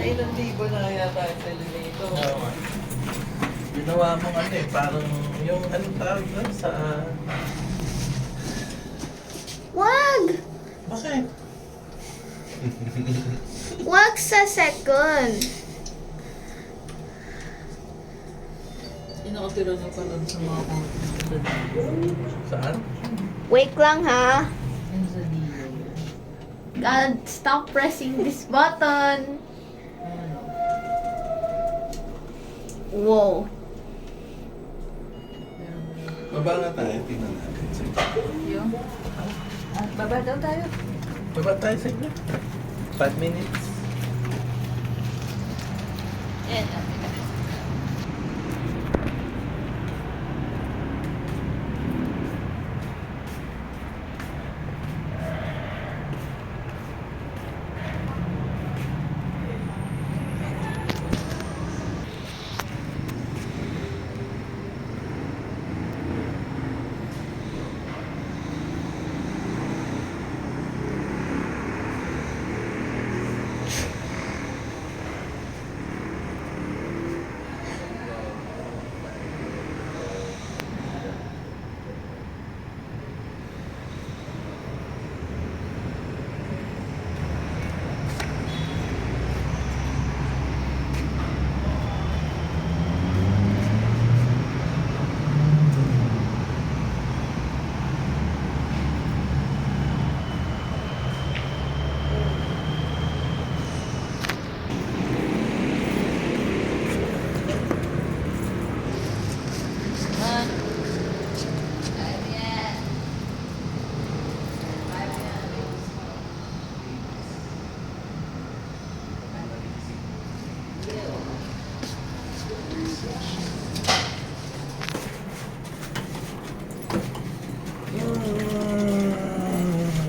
Nasa ilang libo na kaya tayo sa nito. Oo. Ginawa mong ano eh, parang yung anong tawag doon sa... Wag! Bakit? Wag sa second. Inakatira na pala sa mga Saan? Wait lang ha. Yung sa Dio. God, stop pressing this button. Ano? Whoa. Baba nga tayo, tingnan natin. Sige. Yung? Baba daw tayo. Baba tayo, sige. 5 minutes. Ayan.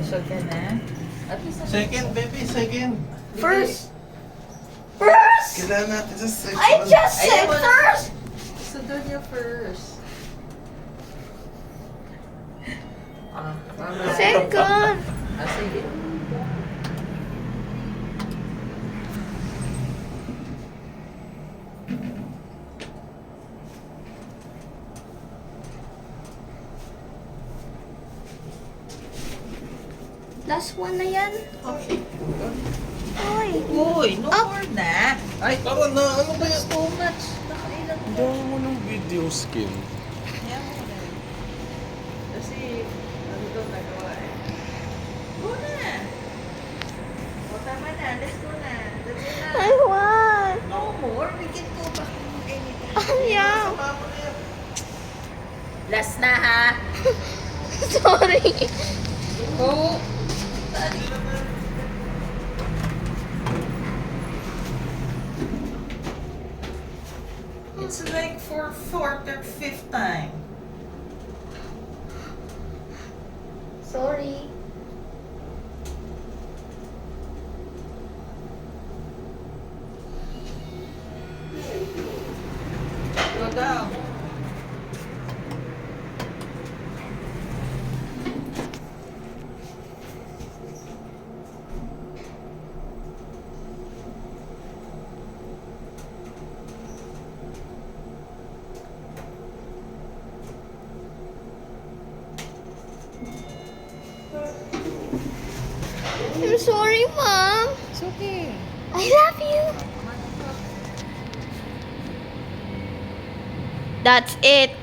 Sure ka na? At least Second, baby, second. First. First! Kailangan natin sa second. I just said Ayaw mo na. first! Sunod niya first. Tama. Second! Sige. Last one na yan. Okay. Oy. Uy, no Up. more na. Ay, Tara na, ano ba yan? too much. Nakailan na. Gawa mo ng video skin. Yan mo na. Kasi, ano daw nagawa eh. Go na. O, tama na. Let's go na. Let's go na. I want. No more. We can go back to anything. Oh, yeah. Sama mo na yan. Last na ha. Sorry. Go. It's like for fourth or fifth time. Sorry. Go down. I'm sorry, Mom. It's okay. I love you. That's it.